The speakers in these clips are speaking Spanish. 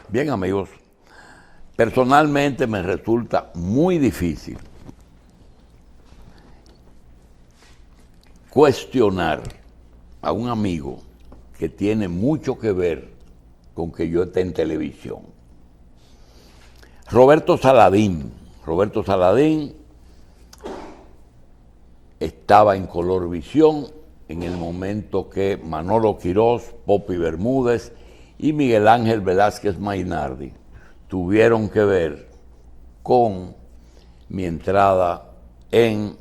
Bien, amigos, personalmente me resulta muy difícil cuestionar a un amigo que tiene mucho que ver con que yo esté en televisión. Roberto Saladín estaba en Colorvisión en el momento que Manolo Quirós, Popi Bermúdez y Miguel Ángel Velázquez Mainardi tuvieron que ver con mi entrada en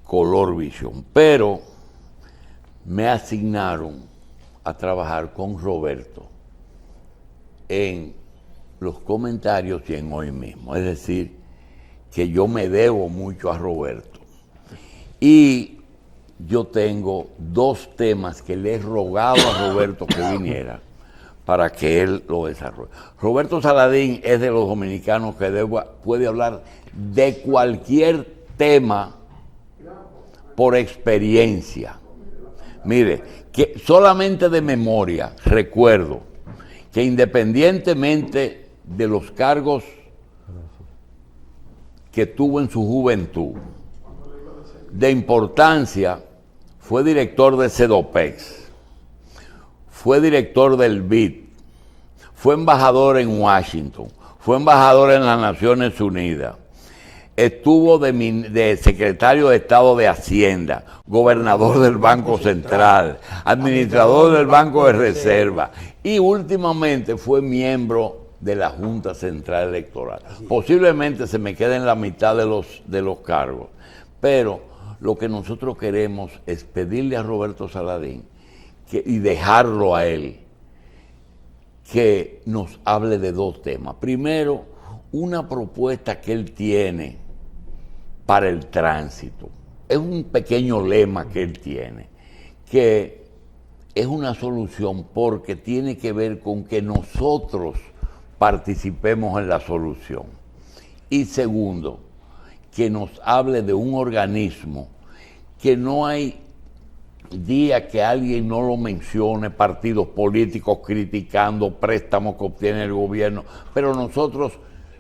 Colorvisión. Pero me asignaron a trabajar con Roberto en los comentarios y en Hoy Mismo. Es decir, que yo me debo mucho a Roberto. Y yo tengo dos temas que le he rogado a Roberto que viniera para que él lo desarrolle. Roberto Saladín es de los dominicanos que puede hablar de cualquier tema por experiencia. Mire, que solamente de memoria recuerdo que independientemente de los cargos que tuvo en su juventud, de importancia, fue director de Sedopex, fue director del BID, fue embajador en Washington, fue embajador en las Naciones Unidas, estuvo de secretario de Estado de Hacienda, gobernador del Banco Central, administrador del Banco de Reserva y últimamente fue miembro de la Junta Central Electoral. Posiblemente se me queden la mitad de los cargos, pero lo que nosotros queremos es pedirle a Roberto Saladín y dejarlo a él que nos hable de dos temas. Primero, una propuesta que él tiene para el tránsito. Es un pequeño lema que él tiene, que es una solución porque tiene que ver con que nosotros participemos en la solución. Y segundo, que nos hable de un organismo que no hay día que alguien no lo mencione, partidos políticos criticando préstamos que obtiene el gobierno, pero nosotros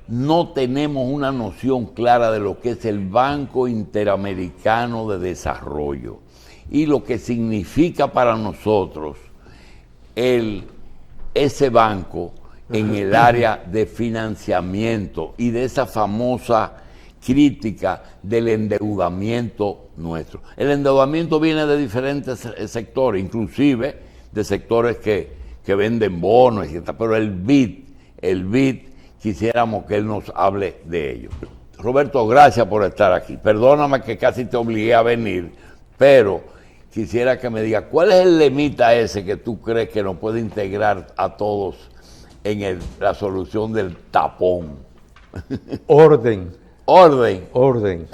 no tenemos una noción clara de lo que es el Banco Interamericano de Desarrollo y lo que significa para nosotros ese banco en el área de financiamiento y de esa famosa crítica del endeudamiento nuestro. El endeudamiento viene de diferentes sectores, inclusive de sectores que venden bonos, pero el BID, quisiéramos que él nos hable de ello. Roberto, gracias por estar aquí. Perdóname que casi te obligué a venir, pero quisiera que me digas, ¿cuál es el lemita ese que tú crees que nos puede integrar a todos en la solución del tapón? Orden. Orden.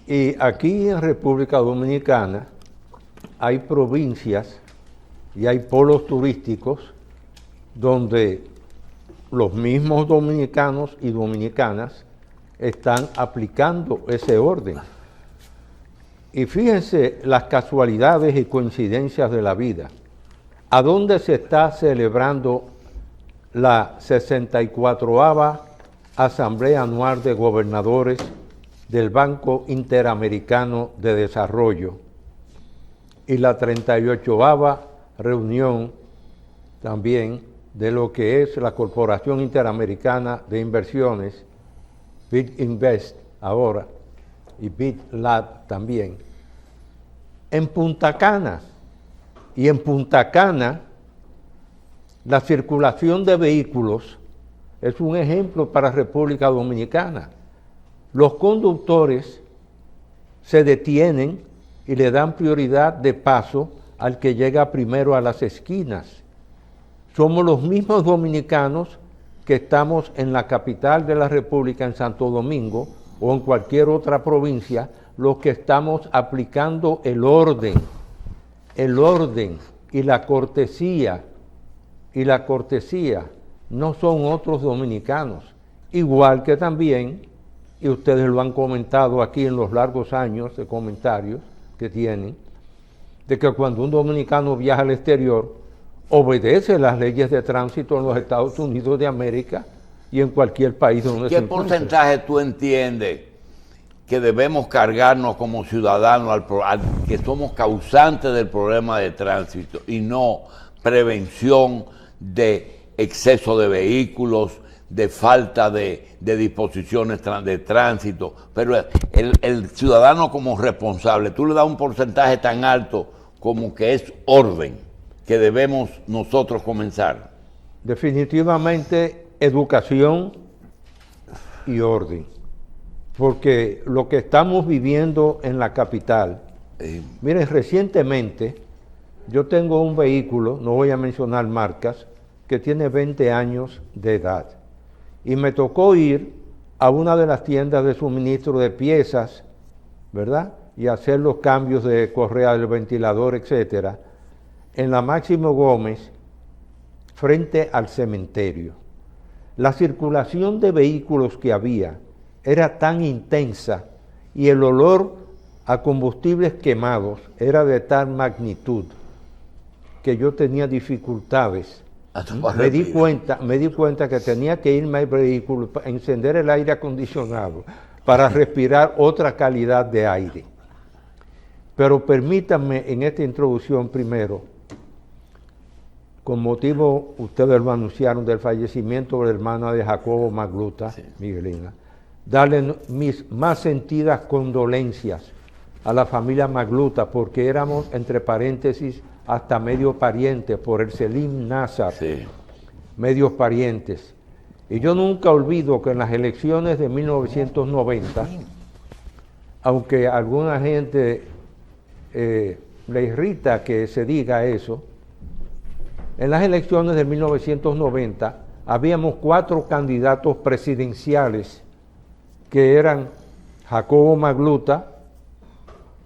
Y aquí en República Dominicana hay provincias y hay polos turísticos donde los mismos dominicanos y dominicanas están aplicando ese orden. Y fíjense las casualidades y coincidencias de la vida. ¿A dónde se está celebrando la 64ª Asamblea Anual de Gobernadores del Banco Interamericano de Desarrollo y la 38ª reunión también de lo que es la Corporación Interamericana de Inversiones, BID Invest ahora, y BID Lab también, en Punta Cana? Y en Punta Cana, la circulación de vehículos es un ejemplo para República Dominicana. Los conductores se detienen y le dan prioridad de paso al que llega primero a las esquinas. Somos los mismos dominicanos que estamos en la capital de la República, en Santo Domingo, o en cualquier otra provincia, los que estamos aplicando el orden y la cortesía, no son otros dominicanos. Igual que también, y ustedes lo han comentado aquí en los largos años de comentarios que tienen, de que cuando un dominicano viaja al exterior, obedece las leyes de tránsito en los Estados Unidos de América y en cualquier país donde se ¿Qué encuentre. porcentaje tú entiendes que debemos cargarnos como ciudadanos que somos causantes del problema de tránsito y no prevención de exceso de vehículos, de falta de disposiciones de tránsito? Pero el ciudadano como responsable, tú le das un porcentaje tan alto como que es orden, que debemos nosotros comenzar. Definitivamente educación y orden, porque lo que estamos viviendo en la capital, miren, recientemente yo tengo un vehículo, no voy a mencionar marcas, que tiene 20 años de edad, y me tocó ir a una de las tiendas de suministro de piezas, ¿verdad?, y hacer los cambios de correa del ventilador, etcétera, en la Máximo Gómez, frente al cementerio. La circulación de vehículos que había era tan intensa y el olor a combustibles quemados era de tal magnitud que yo tenía dificultades. Me di cuenta que tenía que irme al vehículo, encender el aire acondicionado para respirar otra calidad de aire. Pero permítanme en esta introducción primero, con motivo, ustedes lo anunciaron, del fallecimiento de la hermana de Jacobo Magluta, sí, Miguelina, darle mis más sentidas condolencias a la familia Magluta, porque éramos, entre paréntesis, hasta medio parientes, por el Selim Nazar, sí, medios parientes. Y yo nunca olvido que en las elecciones de 1990, aunque a alguna gente le irrita que se diga eso, en las elecciones de 1990 habíamos 4 candidatos presidenciales que eran Jacobo Magluta,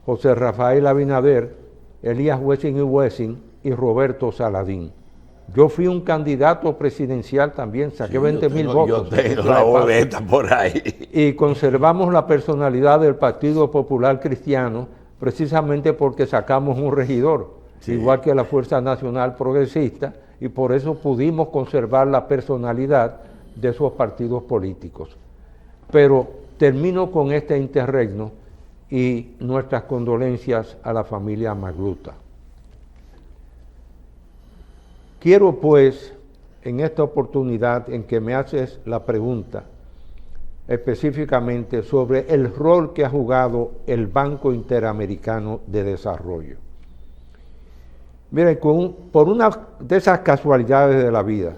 José Rafael Abinader, Elías Wessing y Wessing y Roberto Saladín. Yo fui un candidato presidencial también, saqué 20,000 votos. Yo tengo la boleta por ahí. Y conservamos la personalidad del Partido Popular Cristiano precisamente porque sacamos un regidor, sí, igual que la Fuerza Nacional Progresista, y por eso pudimos conservar la personalidad de esos partidos políticos. Pero termino con este interregno y nuestras condolencias a la familia Magluta. Quiero pues, en esta oportunidad en que me haces la pregunta, específicamente sobre el rol que ha jugado el Banco Interamericano de Desarrollo. Miren, por una de esas casualidades de la vida,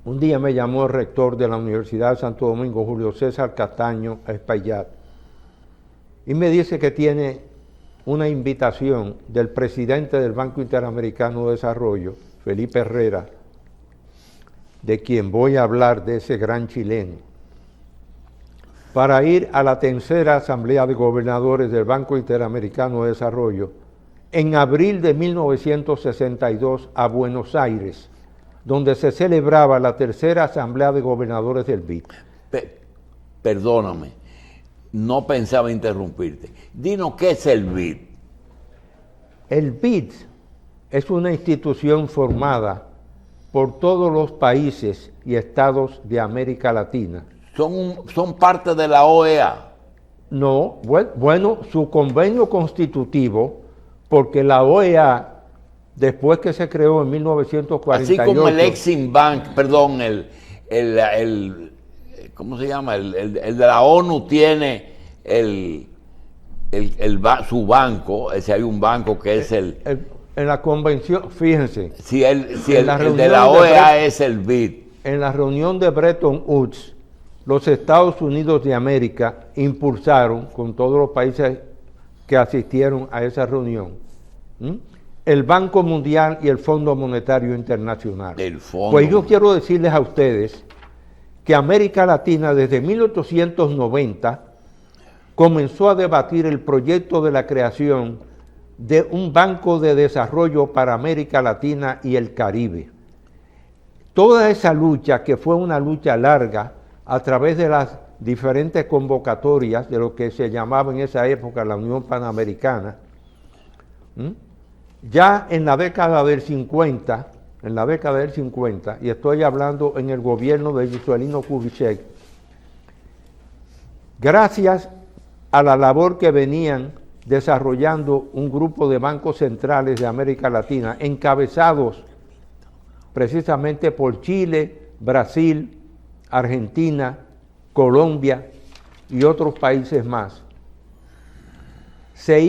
un día me llamó el rector de la Universidad de Santo Domingo, Julio César Castaño Espaillat, y me dice que tiene una invitación del presidente del Banco Interamericano de Desarrollo, Felipe Herrera, de quien voy a hablar, de ese gran chileno, para ir a la tercera Asamblea de Gobernadores del Banco Interamericano de Desarrollo en abril de 1962 a Buenos Aires, donde se celebraba la tercera Asamblea de Gobernadores del BID. Perdóname, no pensaba interrumpirte. Dinos, ¿qué es el BID? El BID es una institución formada por todos los países y estados de América Latina. ¿Son parte de la OEA? No, bueno, su convenio constitutivo, porque la OEA, después que se creó en 1948... Así como el Exim Bank, perdón, ¿cómo se llama? El de la ONU tiene su banco, hay un banco que es en la convención, fíjense. Si el de la OEA es el BID. En la reunión de Bretton Woods, los Estados Unidos de América impulsaron, con todos los países que asistieron a esa reunión, el Banco Mundial y el Fondo Monetario Internacional. Pues yo quiero decirles a ustedes que América Latina desde 1890 comenzó a debatir el proyecto de la creación de un banco de desarrollo para América Latina y el Caribe. Toda esa lucha, que fue una lucha larga, a través de las diferentes convocatorias de lo que se llamaba en esa época la Unión Panamericana, Ya en la década del 50, y estoy hablando en el gobierno de Juscelino Kubitschek, gracias a la labor que venían desarrollando un grupo de bancos centrales de América Latina, encabezados precisamente por Chile, Brasil, Argentina, Colombia y otros países más, se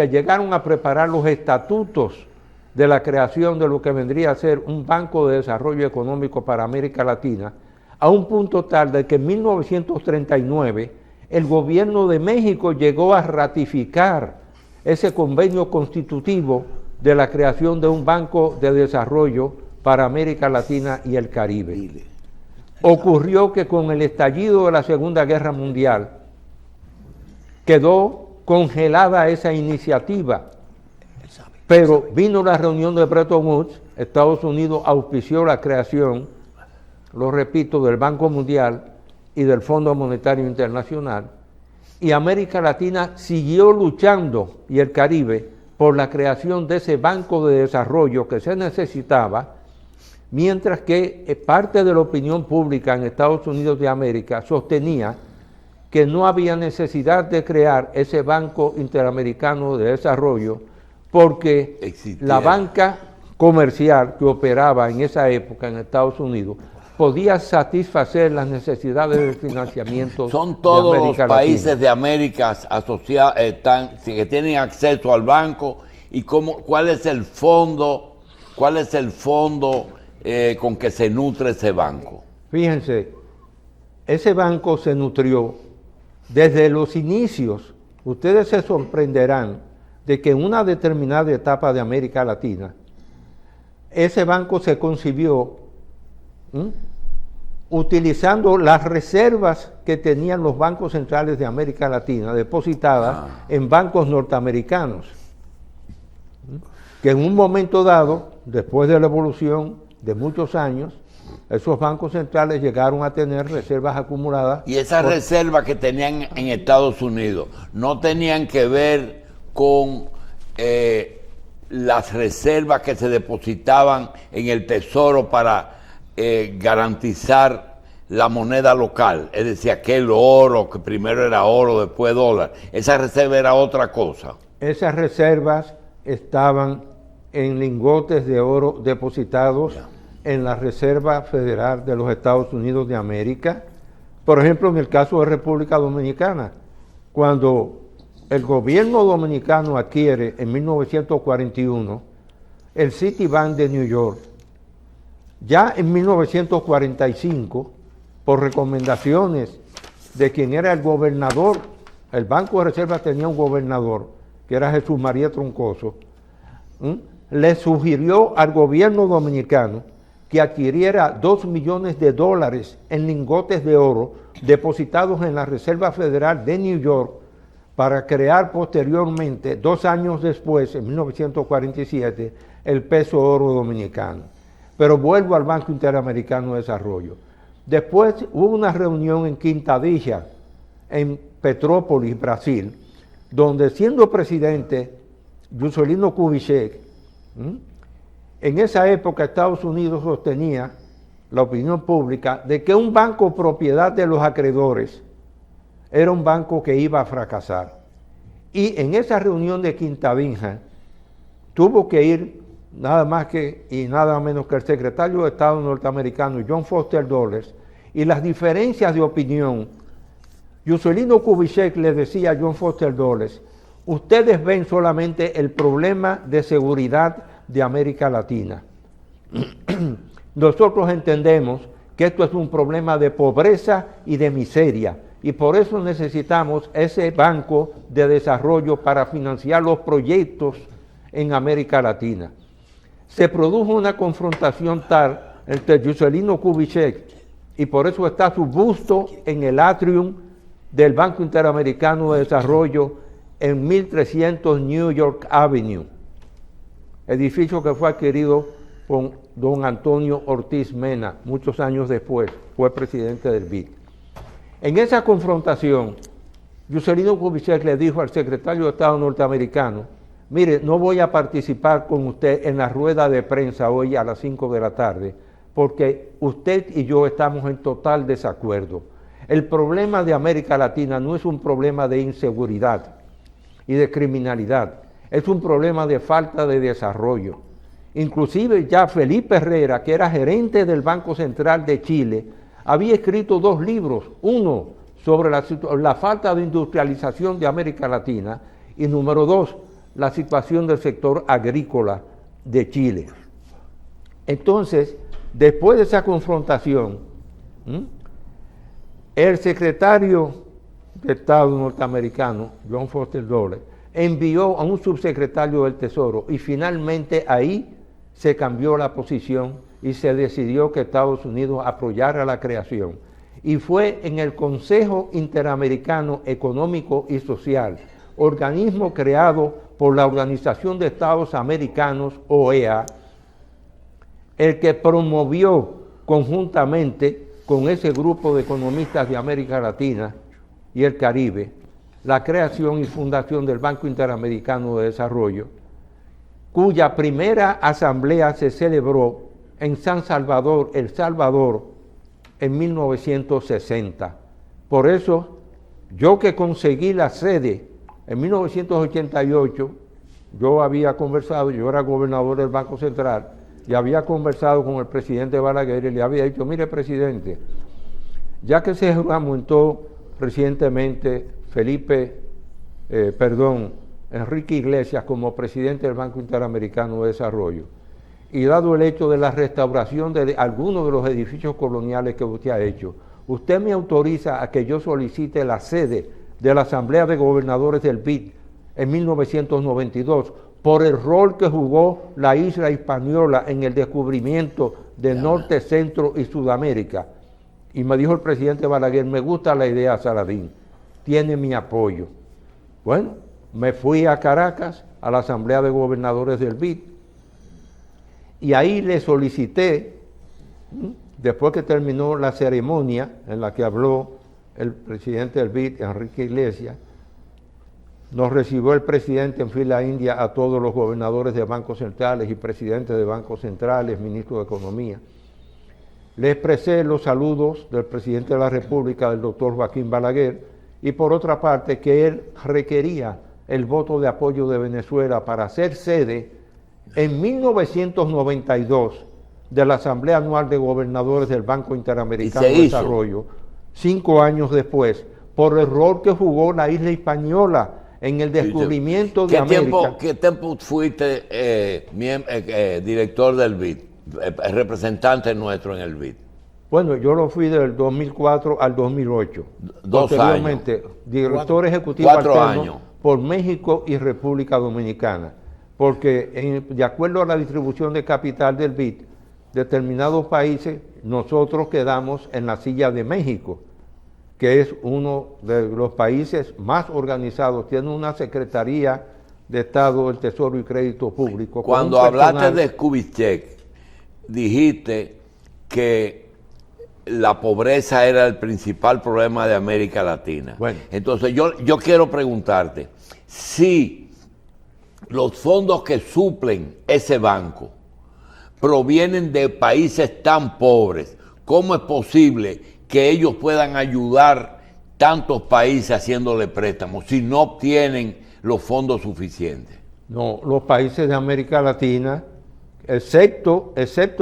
llegaron a preparar los estatutos de la creación de lo que vendría a ser un Banco de Desarrollo Económico para América Latina, a un punto tal de que en 1939 el gobierno de México llegó a ratificar ese convenio constitutivo de la creación de un Banco de Desarrollo para América Latina y el Caribe. Ocurrió que con el estallido de la Segunda Guerra Mundial quedó congelada esa iniciativa, pero vino la reunión de Bretton Woods, Estados Unidos auspició la creación, lo repito, del Banco Mundial y del Fondo Monetario Internacional, y América Latina siguió luchando, y el Caribe, por la creación de ese Banco de Desarrollo que se necesitaba, mientras que parte de la opinión pública en Estados Unidos de América sostenía que no había necesidad de crear ese Banco Interamericano de Desarrollo porque la banca comercial que operaba en esa época en Estados Unidos podía satisfacer las necesidades de financiamiento. Son todos de América los países Latina. de América asociados que tienen acceso al banco y cuál es el fondo con que se nutre ese banco. Fíjense, ese banco se nutrió desde los inicios. Ustedes se sorprenderán de que en una determinada etapa de América Latina, ese banco se concibió utilizando las reservas que tenían los bancos centrales de América Latina depositadas en bancos norteamericanos, que en un momento dado, después de la evolución de muchos años, esos bancos centrales llegaron a tener reservas acumuladas. Y esas reservas que tenían en Estados Unidos no tenían que ver con las reservas que se depositaban en el Tesoro para garantizar la moneda local, es decir, aquel oro que primero era oro, después dólar. Esa reserva era otra cosa. Esas reservas estaban en lingotes de oro depositados en la Reserva Federal de los Estados Unidos de América. Por ejemplo, en el caso de República Dominicana, cuando el gobierno dominicano adquiere en 1941 el Citibank de New York, ya en 1945, por recomendaciones de quien era el gobernador, el Banco de Reserva tenía un gobernador, que era Jesús María Troncoso, le sugirió al gobierno dominicano que adquiriera $2 millones en lingotes de oro depositados en la Reserva Federal de New York para crear posteriormente, 2 años después, en 1947, el peso oro dominicano. Pero vuelvo al Banco Interamericano de Desarrollo. Después hubo una reunión en Quintadilla, en Petrópolis, Brasil, donde siendo presidente Juscelino Kubitschek, en esa época Estados Unidos sostenía la opinión pública de que un banco propiedad de los acreedores era un banco que iba a fracasar. Y en esa reunión de Quintadilla tuvo que ir nada más que y nada menos que el secretario de Estado norteamericano John Foster Dulles, y las diferencias de opinión. Juscelino Kubitschek le decía a John Foster Dulles: ustedes ven solamente el problema de seguridad de América Latina. Nosotros entendemos que esto es un problema de pobreza y de miseria, y por eso necesitamos ese banco de desarrollo para financiar los proyectos en América Latina. Se produjo una confrontación tal entre Juscelino Kubitschek, y por eso está su busto en el atrium del Banco Interamericano de Desarrollo en 1300 New York Avenue, edificio que fue adquirido por don Antonio Ortiz Mena, muchos años después, fue presidente del BID. En esa confrontación, Juscelino Kubitschek le dijo al secretario de Estado norteamericano: mire, no voy a participar con usted en la rueda de prensa hoy a las 5 de la tarde, porque usted y yo estamos en total desacuerdo. El problema de América Latina no es un problema de inseguridad y de criminalidad, es un problema de falta de desarrollo. Inclusive ya Felipe Herrera, que era gerente del Banco Central de Chile, había escrito 2 libros, uno sobre la falta de industrialización de América Latina y número 2, la situación del sector agrícola de Chile. Entonces, después de esa confrontación, el secretario de Estado norteamericano, John Foster Dulles, envió a un subsecretario del Tesoro y finalmente ahí se cambió la posición y se decidió que Estados Unidos apoyara la creación. Y fue en el Consejo Interamericano Económico y Social, organismo creado por la Organización de Estados Americanos, OEA, el que promovió conjuntamente con ese grupo de economistas de América Latina y el Caribe la creación y fundación del Banco Interamericano de Desarrollo, cuya primera asamblea se celebró en San Salvador, El Salvador, en 1960. Por eso, yo que conseguí la sede en 1988, yo había conversado, yo era gobernador del Banco Central, y había conversado con el presidente Balaguer y le había dicho, mire presidente, ya que se juramentó recientemente Enrique Iglesias como presidente del Banco Interamericano de Desarrollo, y dado el hecho de la restauración de algunos de los edificios coloniales que usted ha hecho, ¿usted me autoriza a que yo solicite la sede de la Asamblea de Gobernadores del BID en 1992 por el rol que jugó la isla Hispaniola en el descubrimiento de Norte, Centro y Sudamérica? Y me dijo el presidente Balaguer, me gusta la idea, Saladín, tiene mi apoyo. Bueno, me fui a Caracas, a la Asamblea de Gobernadores del BID, y ahí le solicité, después que terminó la ceremonia en la que habló el presidente del BID, Enrique Iglesias, nos recibió el presidente en fila india a todos los gobernadores de bancos centrales y presidentes de bancos centrales, ministros de Economía. Le expresé los saludos del presidente de la República, del doctor Joaquín Balaguer, y por otra parte que él requería el voto de apoyo de Venezuela para ser sede en 1992 de la Asamblea Anual de Gobernadores del Banco Interamericano de Desarrollo, 5 años después, por el rol que jugó la isla Hispaniola en el descubrimiento de América. ¿Qué tiempo fuiste director del BID, representante nuestro en el BID? Bueno, yo lo fui del 2004 al 2008. 2 Posteriormente, años. director ejecutivo 4 alterno años. por México y República Dominicana. Porque de acuerdo a la distribución de capital del BID, determinados países, nosotros quedamos en la silla de México, que es uno de los países más organizados, tiene una Secretaría de Estado del Tesoro y Crédito Público. Cuando hablaste de Kubitschek, dijiste que la pobreza era el principal problema de América Latina. Bueno. Entonces yo quiero preguntarte, si los fondos que suplen ese banco provienen de países tan pobres, ¿cómo es posible que ellos puedan ayudar tantos países haciéndole préstamos si no obtienen los fondos suficientes? No, los países de América Latina, excepto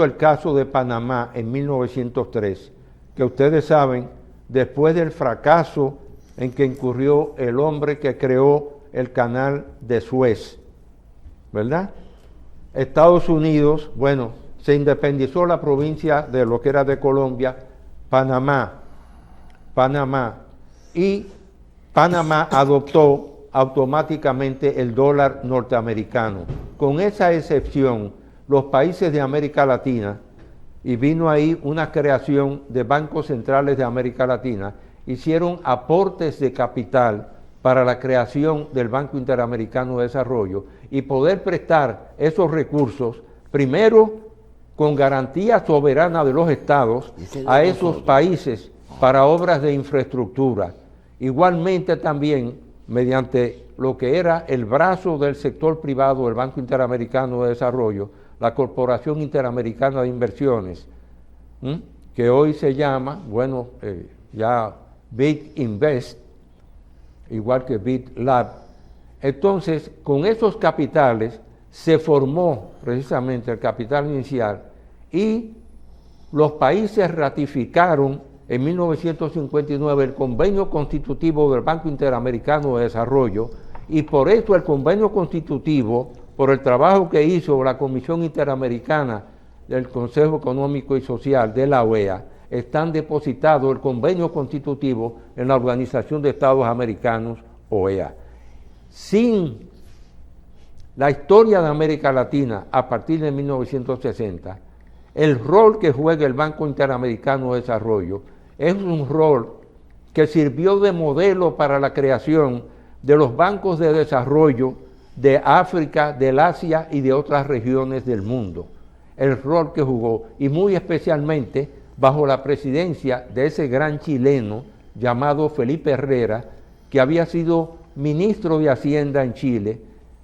el caso de Panamá en 1903, que ustedes saben, después del fracaso en que incurrió el hombre que creó el canal de Suez, ¿verdad? Estados Unidos, bueno, se independizó la provincia de lo que era de Colombia, Panamá, y Panamá adoptó automáticamente el dólar norteamericano. Con esa excepción, los países de América Latina, y vino ahí una creación de bancos centrales de América Latina, hicieron aportes de capital para la creación del Banco Interamericano de Desarrollo y poder prestar esos recursos, primero con garantía soberana de los estados a esos países para obras de infraestructura. Igualmente también mediante lo que era el brazo del sector privado del Banco Interamericano de Desarrollo, la Corporación Interamericana de Inversiones, que hoy se llama, ya Big Invest, igual que Big Lab. Entonces, con esos capitales se formó precisamente el capital inicial y los países ratificaron en 1959 el convenio constitutivo del Banco Interamericano de Desarrollo, y por eso el convenio constitutivo, por el trabajo que hizo la Comisión Interamericana del Consejo Económico y Social de la OEA, están depositados el convenio constitutivo en la Organización de Estados Americanos, OEA. Sin la historia de América Latina a partir de 1960, el rol que juega el Banco Interamericano de Desarrollo es un rol que sirvió de modelo para la creación de los bancos de desarrollo de África, del Asia y de otras regiones del mundo. El rol que jugó, y muy especialmente bajo la presidencia de ese gran chileno llamado Felipe Herrera, que había sido ministro de Hacienda en Chile,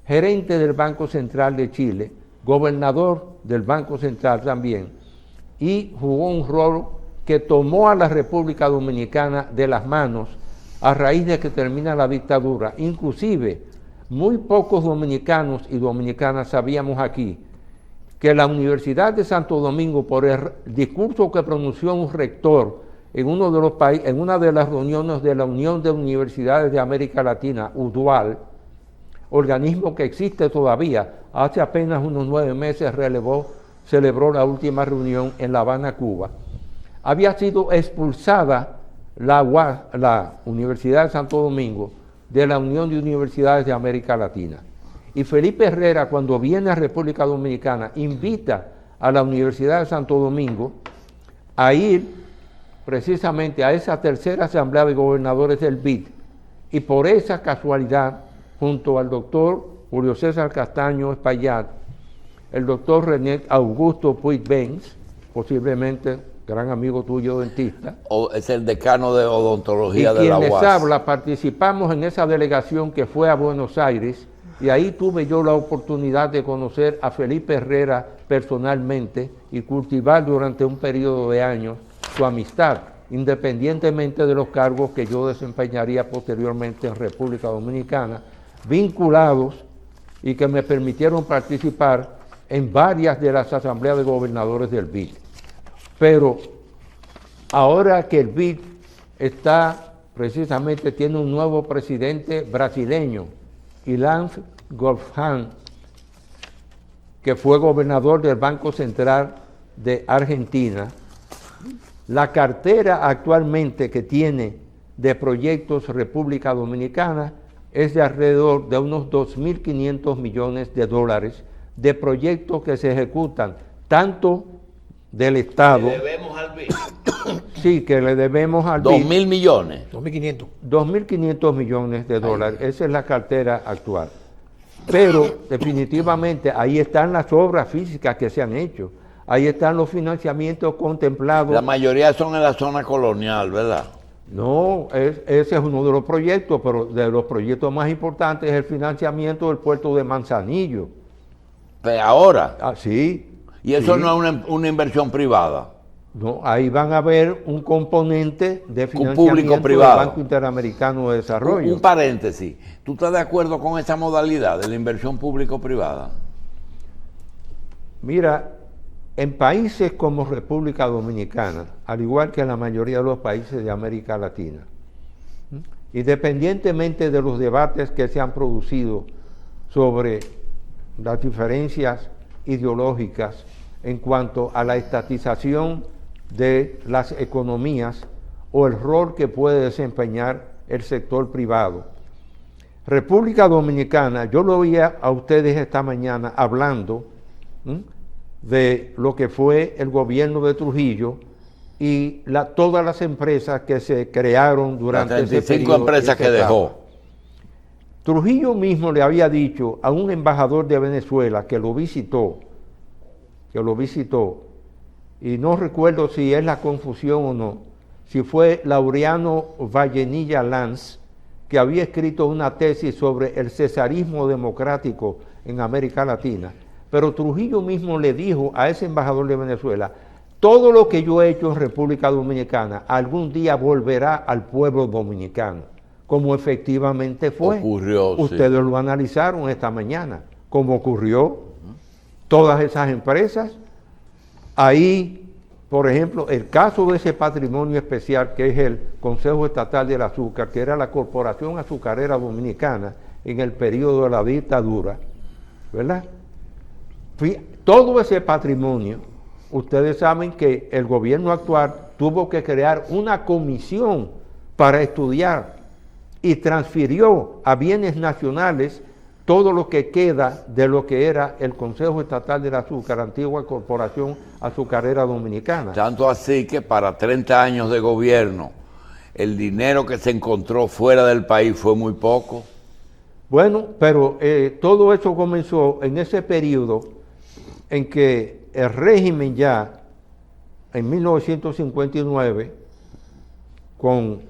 gerente del Banco Central de Chile, gobernador del Banco Central también, y jugó un rol que tomó a la República Dominicana de las manos a raíz de que termina la dictadura. Inclusive, muy pocos dominicanos y dominicanas sabíamos aquí que la Universidad de Santo Domingo, por el discurso que pronunció un rector en una de las reuniones de la Unión de Universidades de América Latina, UDUAL, organismo que existe todavía, hace apenas unos 9 meses celebró la última reunión en La Habana, Cuba, había sido expulsada la Universidad de Santo Domingo de la Unión de Universidades de América Latina. Y Felipe Herrera, cuando viene a República Dominicana, invita a la Universidad de Santo Domingo a ir precisamente a esa tercera asamblea de gobernadores del BID, y por esa casualidad, junto al doctor Julio César Castaño Espaillat, el doctor René Augusto Puig Benz, posiblemente gran amigo tuyo dentista, es el decano de odontología de la UAS. Y quien les habla, participamos en esa delegación que fue a Buenos Aires, y ahí tuve yo la oportunidad de conocer a Felipe Herrera personalmente y cultivar durante un periodo de años su amistad, independientemente de los cargos que yo desempeñaría posteriormente en República Dominicana, vinculados y que me permitieron participar en varias de las asambleas de gobernadores del BID. Pero ahora que el BID tiene un nuevo presidente brasileño, Ilan Goffman, que fue gobernador del Banco Central de Argentina, la cartera actualmente que tiene de proyectos República Dominicana es de alrededor de unos 2.500 millones de dólares de proyectos que se ejecutan tanto del Estado. ¿Le debemos al BID? Sí, que le debemos al BID. 2.000 millones. 2.500. 2.500 millones de dólares, esa es la cartera actual. Pero definitivamente ahí están las obras físicas que se han hecho, ahí están los financiamientos contemplados. La mayoría son en la zona colonial, ¿verdad? No, ese es uno de los proyectos, pero de los proyectos más importantes es el financiamiento del puerto de Manzanillo. Pero ahora. Ah, sí. Y eso sí. no es una inversión privada. No, ahí van a ver un componente de financiamiento público-privado del Banco Interamericano de Desarrollo. Un paréntesis. ¿Tú estás de acuerdo con esa modalidad de la inversión público-privada? Mira, en países como República Dominicana, al igual que en la mayoría de los países de América Latina, independientemente de los debates que se han producido sobre las diferencias ideológicas en cuanto a la estatización de las economías o el rol que puede desempeñar el sector privado. República Dominicana, yo lo oía a ustedes esta mañana hablando de lo que fue el gobierno de Trujillo y todas las empresas que se crearon durante las 35 ese periodo. Empresas que dejó. Trujillo mismo le había dicho a un embajador de Venezuela que lo visitó, y no recuerdo si es la confusión o no, si fue Laureano Vallenilla Lanz, que había escrito una tesis sobre el cesarismo democrático en América Latina, pero Trujillo mismo le dijo a ese embajador de Venezuela: todo lo que yo he hecho en República Dominicana algún día volverá al pueblo dominicano, como efectivamente fue. Ocurrió, ustedes sí. lo analizaron esta mañana, como ocurrió. Todas esas empresas, ahí, por ejemplo, el caso de ese patrimonio especial que es el Consejo Estatal del Azúcar, que era la Corporación Azucarera Dominicana en el periodo de la dictadura, ¿verdad? Todo ese patrimonio, ustedes saben que el gobierno actual tuvo que crear una comisión para estudiar y transfirió a bienes nacionales todo lo que queda de lo que era el Consejo Estatal del Azúcar, antigua Corporación Azucarera Dominicana. Tanto así que para 30 años de gobierno, el dinero que se encontró fuera del país fue muy poco. Bueno, pero todo eso comenzó en ese periodo en que el régimen ya, en 1959, con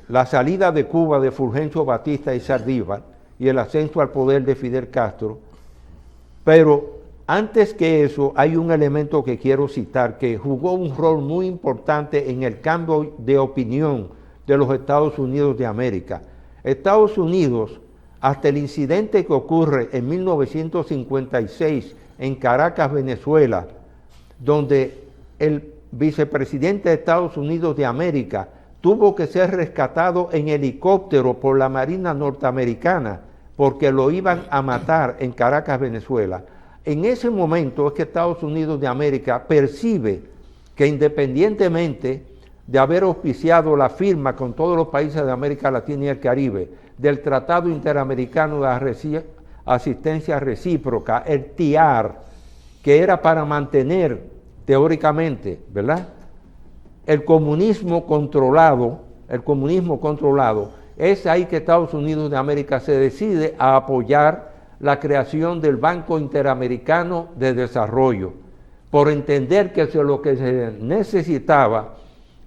la salida de Cuba de Fulgencio Batista y Saldívar y el ascenso al poder de Fidel Castro, pero antes que eso hay un elemento que quiero citar que jugó un rol muy importante en el cambio de opinión de los Estados Unidos de América. Estados Unidos, hasta el incidente que ocurre en 1956 en Caracas, Venezuela, donde el vicepresidente de Estados Unidos de América tuvo que ser rescatado en helicóptero por la Marina norteamericana porque lo iban a matar en Caracas, Venezuela. En ese momento es que Estados Unidos de América percibe que independientemente de haber auspiciado la firma con todos los países de América Latina y el Caribe del Tratado Interamericano de Asistencia Recíproca, el TIAR, que era para mantener teóricamente, ¿verdad?, el comunismo controlado, es ahí que Estados Unidos de América se decide a apoyar la creación del Banco Interamericano de Desarrollo, por entender que lo que se necesitaba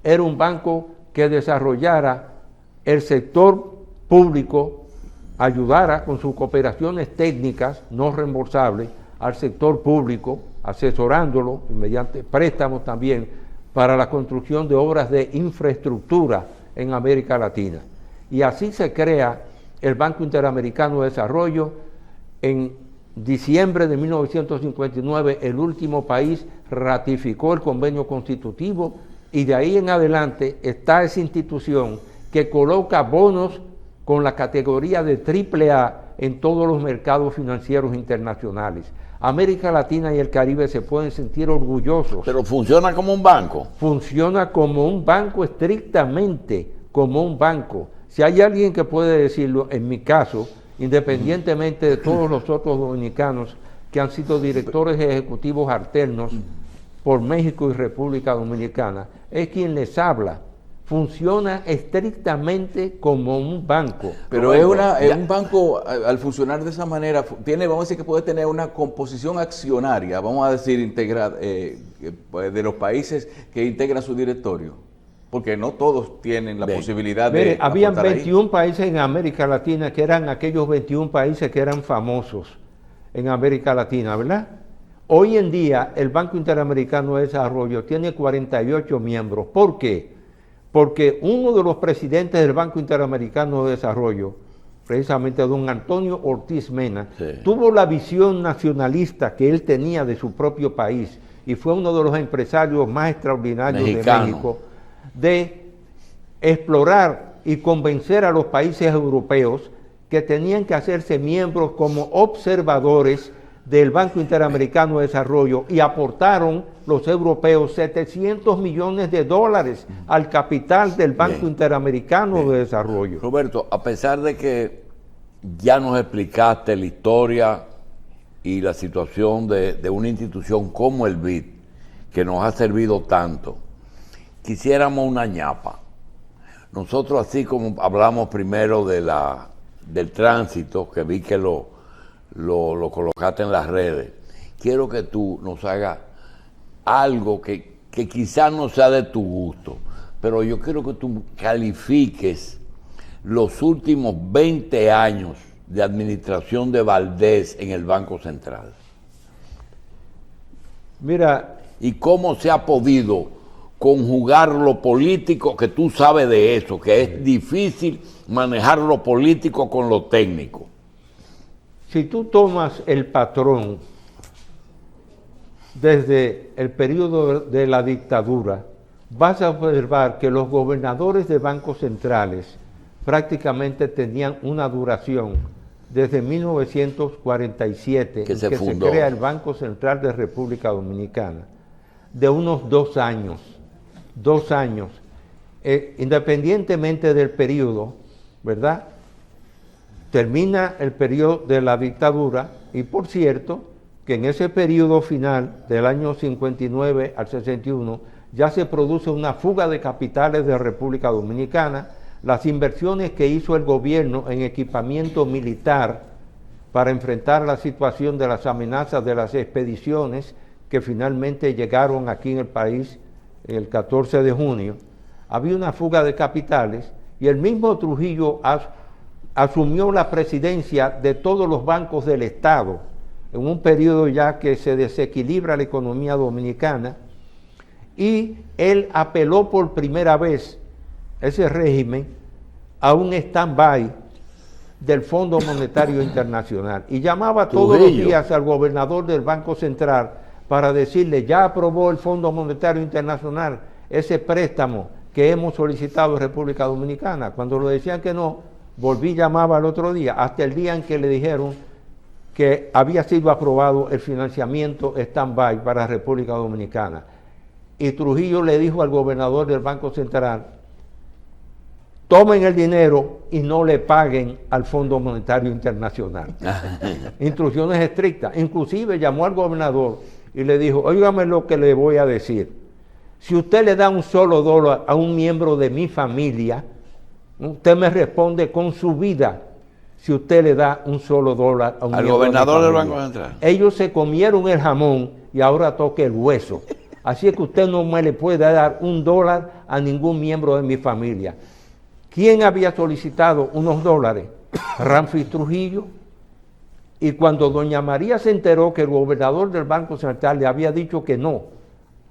era un banco que desarrollara el sector público, ayudara con sus cooperaciones técnicas no reembolsables al sector público, asesorándolo mediante préstamos también para la construcción de obras de infraestructura en América Latina. Y así se crea el Banco Interamericano de Desarrollo. En diciembre de 1959, el último país ratificó el convenio constitutivo y de ahí en adelante está esa institución que coloca bonos con la categoría de AAA en todos los mercados financieros internacionales. América Latina y el Caribe se pueden sentir orgullosos. Pero funciona como un banco. Funciona como un banco, estrictamente como un banco. Si hay alguien que puede decirlo, en mi caso, independientemente de todos los otros dominicanos que han sido directores ejecutivos alternos por México y República Dominicana, es quien les habla. Funciona estrictamente como un banco. Pero es un banco, al funcionar de esa manera, vamos a decir que puede tener una composición accionaria, vamos a decir, integrada, de los países que integran su directorio, porque no todos tienen la posibilidad de... Habían 21 países en América Latina que eran aquellos 21 países que eran famosos en América Latina, ¿verdad? Hoy en día el Banco Interamericano de Desarrollo tiene 48 miembros. ¿Por qué? Porque uno de los presidentes del Banco Interamericano de Desarrollo, precisamente don Antonio Ortiz Mena, tuvo la visión nacionalista que él tenía de su propio país y fue uno de los empresarios más extraordinarios de México, de explorar y convencer a los países europeos que tenían que hacerse miembros como observadores del Banco Interamericano de Desarrollo, y aportaron los europeos $700 millones al capital del Banco Interamericano de Desarrollo. Roberto, a pesar de que ya nos explicaste la historia y la situación de una institución como el BID, que nos ha servido tanto, quisiéramos una ñapa. Nosotros, así como hablamos primero del tránsito, que vi que lo colocaste en las redes, quiero que tú nos hagas algo que quizás no sea de tu gusto, pero yo quiero que tú califiques los últimos 20 años de administración de Valdés en el Banco Central. Mira, Y cómo se ha podido conjugar lo político, que tú sabes de eso, que es difícil manejar lo político con lo técnico. si tú tomas el patrón desde el periodo de la dictadura, vas a observar que los gobernadores de bancos centrales prácticamente tenían una duración desde 1947, Que en se que fundó. se crea el Banco Central de República Dominicana, de unos 2 años. 2 años. Independientemente del periodo, ¿verdad? Termina el periodo de la dictadura y, por cierto, que en ese periodo final del año 59 al 61 ya se produce una fuga de capitales de República Dominicana. Las inversiones que hizo el gobierno en equipamiento militar para enfrentar la situación de las amenazas de las expediciones que finalmente llegaron aquí en el país el 14 de junio, había una fuga de capitales y el mismo Trujillo asumió la presidencia de todos los bancos del Estado en un periodo ya que se desequilibra la economía dominicana, y él apeló por primera vez ese régimen a un stand-by del Fondo Monetario Internacional y llamaba todos los días al gobernador del Banco Central para decirle: ya aprobó el Fondo Monetario Internacional ese préstamo que hemos solicitado en República Dominicana. Cuando lo decían que no, volví, llamaba al otro día, hasta el día en que le dijeron que había sido aprobado el financiamiento stand-by para República Dominicana. Y Trujillo le dijo al gobernador del Banco Central: tomen el dinero y no le paguen al Fondo Monetario Internacional. Instrucciones estrictas. Inclusive llamó al gobernador y le dijo: óigame lo que le voy a decir. Si usted le da un solo dólar a un miembro de mi familia, usted me responde con su vida si usted le da un solo dólar a un miembro gobernador de mi del familia. Banco Central. Ellos se comieron el jamón y ahora toca el hueso. Así es que usted no me le puede dar un dólar a ningún miembro de mi familia. ¿Quién había solicitado unos dólares? Ramfis Trujillo. Y cuando doña María se enteró que el gobernador del Banco Central le había dicho que no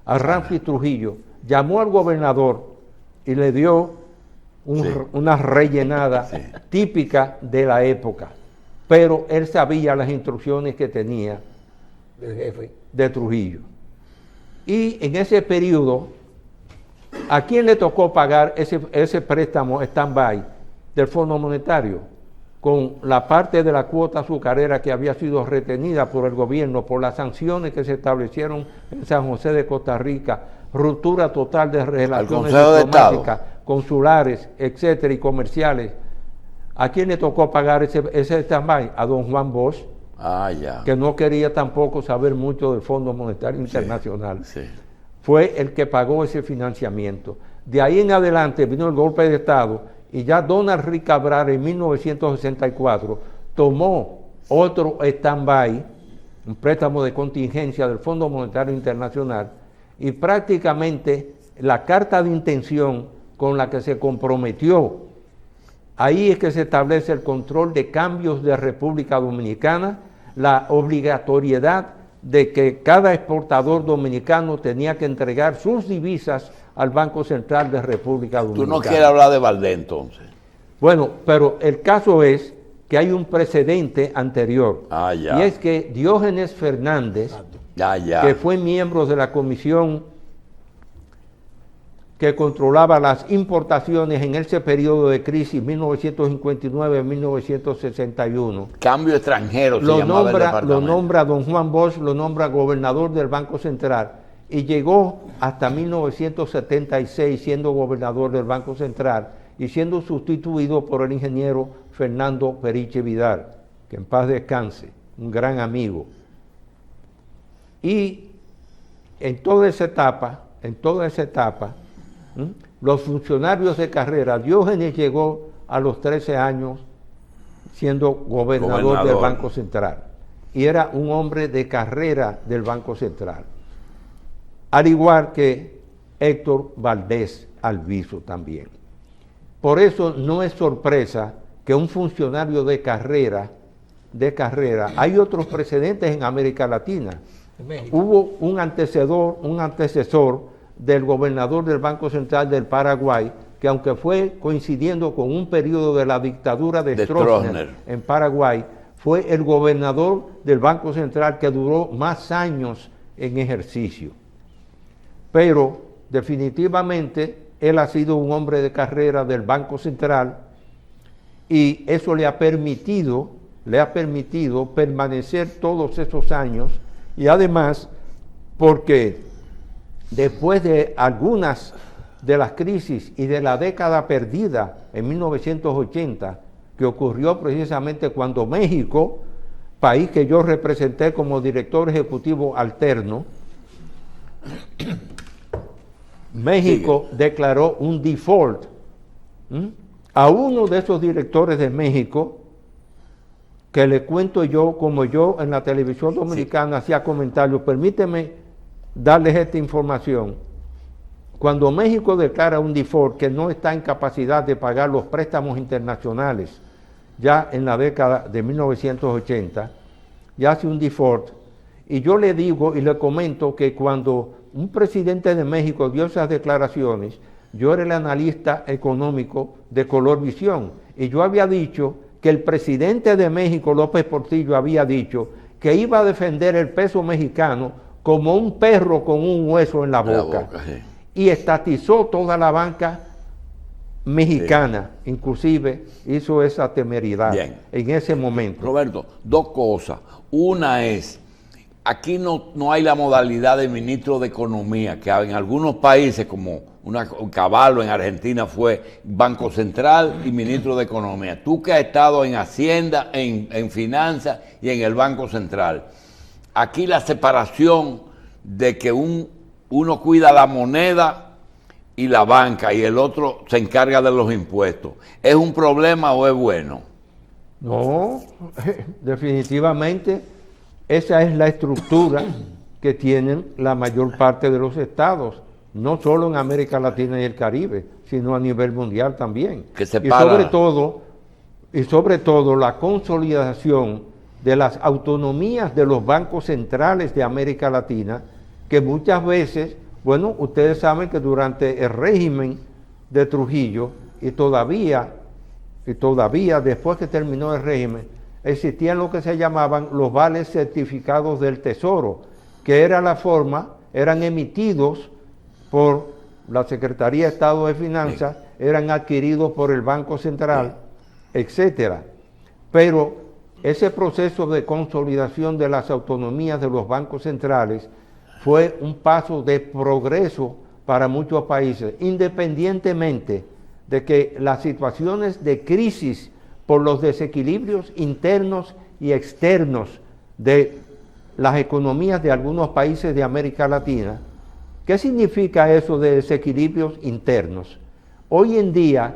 a Ramfis Trujillo, llamó al gobernador y le dio una rellenada típica de la época. Pero él sabía las instrucciones que tenía del jefe de Trujillo. Y en ese periodo, ¿a quién le tocó pagar ese préstamo stand-by del Fondo Monetario? Con la parte de la cuota azucarera que había sido retenida por el gobierno por las sanciones que se establecieron en San José de Costa Rica, ruptura total de relaciones diplomáticas, consulares, etcétera, y comerciales. ¿A quién le tocó pagar ese stand-by? A don Juan Bosch, que no quería tampoco saber mucho del Fondo Monetario Internacional. Fue el que pagó ese financiamiento. De ahí en adelante vino el golpe de Estado y ya Donald Rick Cabral en 1964 tomó otro stand-by, un préstamo de contingencia del Fondo Monetario Internacional, y prácticamente la carta de intención con la que se comprometió, ahí es que se establece el control de cambios de República Dominicana, la obligatoriedad de que cada exportador dominicano tenía que entregar sus divisas al Banco Central de República Dominicana. Tú no quieres hablar de Valdés entonces. Bueno, pero el caso es que hay un precedente anterior. Y es que Diógenes Fernández, que fue miembro de la comisión que controlaba las importaciones en ese periodo de crisis 1959-1961. Cambio extranjero se lo nombra don Juan Bosch, lo nombra gobernador del Banco Central y llegó hasta 1976 siendo gobernador del Banco Central y siendo sustituido por el ingeniero Fernando Periche Vidal, que en paz descanse, un gran amigo. Y en toda esa etapa, los funcionarios de carrera, Diógenes llegó a los 13 años siendo gobernador del Banco Central y era un hombre de carrera del Banco Central, al igual que Héctor Valdés, al viso también. Por eso no es sorpresa que un funcionario de carrera, hay otros precedentes en América Latina. Hubo un antecesor del gobernador del Banco Central del Paraguay, que aunque fue coincidiendo con un periodo de la dictadura de Stroessner en Paraguay, fue el gobernador del Banco Central que duró más años en ejercicio. Pero definitivamente él ha sido un hombre de carrera del Banco Central y eso le ha permitido permanecer todos esos años, y además porque después de algunas de las crisis y de la década perdida en 1980, que ocurrió precisamente cuando México, país que yo representé como director ejecutivo alterno, México declaró un default. A uno de esos directores de México, que le cuento yo, como yo en la televisión dominicana hacía comentarios, permíteme darles esta información. Cuando México declara un default que no está en capacidad de pagar los préstamos internacionales, ya en la década de 1980, ya hace un default, y yo le digo y le comento que cuando un presidente de México dio esas declaraciones, yo era el analista económico de Color Visión, y yo había dicho que el presidente de México, López Portillo, había dicho que iba a defender el peso mexicano como un perro con un hueso en la boca. Y estatizó toda la banca mexicana, inclusive hizo esa temeridad en ese momento. Roberto, dos cosas. Una es, aquí no hay la modalidad de ministro de Economía, que en algunos países, como Caballo en Argentina fue Banco Central y ministro de Economía. Tú que has estado en Hacienda, en Finanzas y en el Banco Central. Aquí la separación de que uno cuida la moneda y la banca y el otro se encarga de los impuestos, ¿es un problema o es bueno? No, definitivamente esa es la estructura que tienen la mayor parte de los estados, no solo en América Latina y el Caribe, sino a nivel mundial también. Que separa. Y sobre todo la consolidación de las autonomías de los bancos centrales de América Latina, que muchas veces, bueno, ustedes saben que durante el régimen de Trujillo y todavía después que terminó el régimen, existían lo que se llamaban los vales certificados del Tesoro, que era la forma, eran emitidos por la Secretaría de Estado de Finanzas, eran adquiridos por el Banco Central, etcétera. Pero ese proceso de consolidación de las autonomías de los bancos centrales fue un paso de progreso para muchos países, independientemente de que las situaciones de crisis por los desequilibrios internos y externos de las economías de algunos países de América Latina. ¿Qué significa eso de desequilibrios internos? Hoy en día,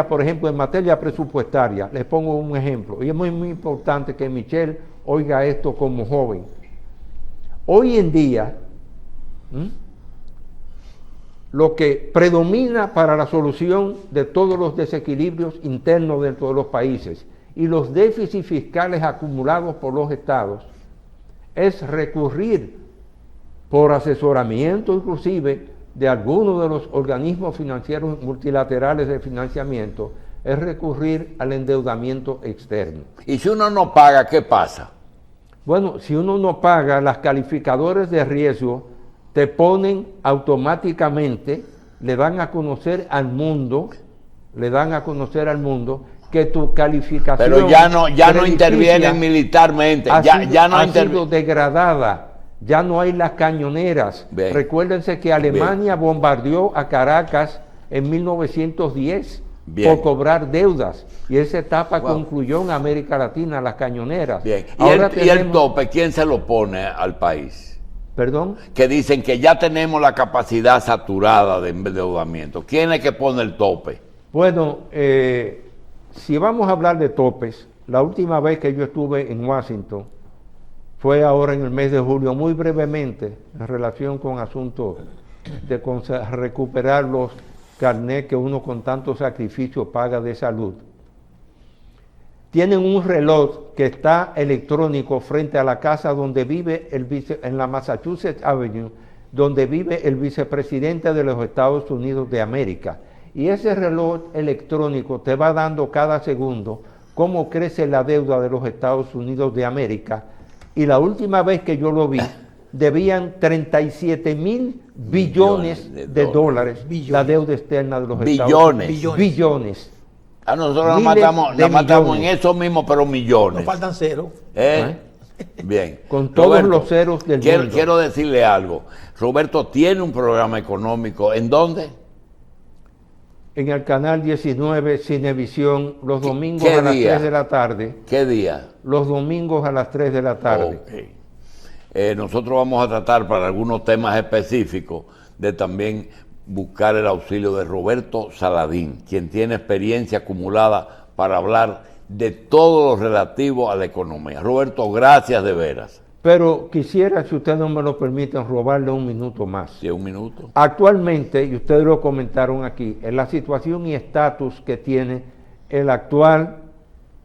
por ejemplo, en materia presupuestaria, les pongo un ejemplo, y es muy, muy importante que Michelle oiga esto como joven. Hoy en día, lo que predomina para la solución de todos los desequilibrios internos dentro de los países y los déficits fiscales acumulados por los estados es recurrir por asesoramiento inclusive de algunos de los organismos financieros multilaterales de financiamiento, es recurrir al endeudamiento externo. Y si uno no paga, ¿qué pasa? Bueno, si uno no paga, las calificadores de riesgo te ponen automáticamente, le dan a conocer al mundo que tu calificación, pero ya no intervienen militarmente, ha sido degradada. Ya no hay las cañoneras. Bien. Recuérdense que Alemania bombardeó a Caracas en 1910 por cobrar deudas. Y esa etapa concluyó en América Latina, las cañoneras. Bien. ¿Y el tope, quién se lo pone al país? ¿Perdón? Que dicen que ya tenemos la capacidad saturada de endeudamiento. ¿Quién es que pone el tope? Bueno, si vamos a hablar de topes, la última vez que yo estuve en Washington, fue ahora en el mes de julio, muy brevemente, en relación con asuntos de recuperar los carnet que uno con tanto sacrificio paga de salud, tienen un reloj que está electrónico frente a la casa donde vive en la Massachusetts Avenue, donde vive el vicepresidente de los Estados Unidos de América. Y ese reloj electrónico te va dando cada segundo cómo crece la deuda de los Estados Unidos de América. Y la última vez que yo lo vi, debían 37,000 billones de dólares la deuda externa de los Estados Unidos. Billones. A nosotros Miles la matamos en eso mismo, pero millones. Nos faltan cero. Bien. Con todos los ceros del mundo. Quiero decirle algo. Roberto tiene un programa económico. ¿En dónde? En el canal 19 Cinevisión, los domingos ¿Qué a las día? 3 de la tarde. ¿Qué día? Los domingos a las 3 de la tarde. Ok. Nosotros vamos a tratar para algunos temas específicos de también buscar el auxilio de Roberto Saladín, quien tiene experiencia acumulada para hablar de todo lo relativo a la economía. Roberto, gracias de veras. Pero quisiera, si ustedes no me lo permiten, robarle un minuto más. Sí, un minuto. Actualmente, y ustedes lo comentaron aquí, en la situación y estatus que tiene el actual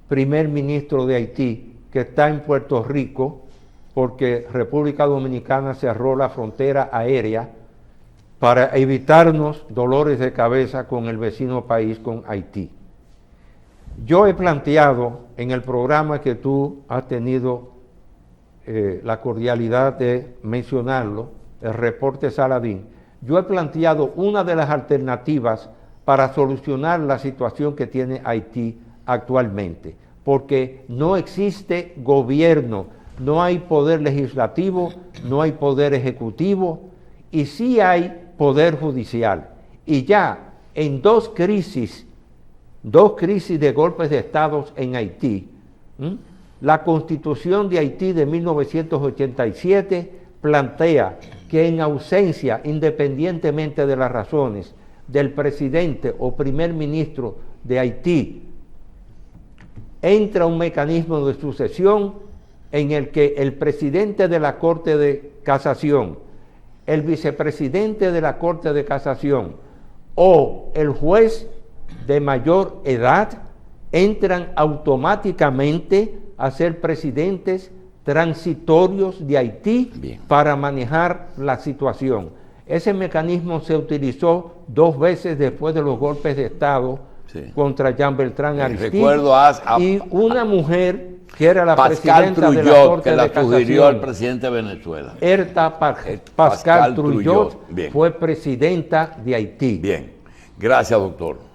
primer ministro de Haití, que está en Puerto Rico, porque República Dominicana cerró la frontera aérea para evitarnos dolores de cabeza con el vecino país, con Haití. Yo he planteado en el programa que tú has tenido la cordialidad de mencionarlo, el reporte Saladín, yo he planteado una de las alternativas para solucionar la situación que tiene Haití actualmente, porque no existe gobierno, no hay poder legislativo, no hay poder ejecutivo, y sí hay poder judicial. Y ya en dos crisis de golpes de Estado en Haití, la Constitución de Haití de 1987 plantea que en ausencia, independientemente de las razones, del presidente o primer ministro de Haití, entra un mecanismo de sucesión en el que el presidente de la Corte de Casación, el vicepresidente de la Corte de Casación o el juez de mayor edad entran automáticamente a ser presidentes transitorios de Haití. Bien. Para manejar la situación. Ese mecanismo se utilizó 2 veces después de los golpes de Estado contra Jean Bertrand Aristide. Recuerdo y una mujer que era la Pascal presidenta de la Trujillo, Corte que la de Casación, sugirió al presidente de Venezuela. Pascal Trujillo Bien. fue presidenta de Haití. Bien. Gracias, doctor.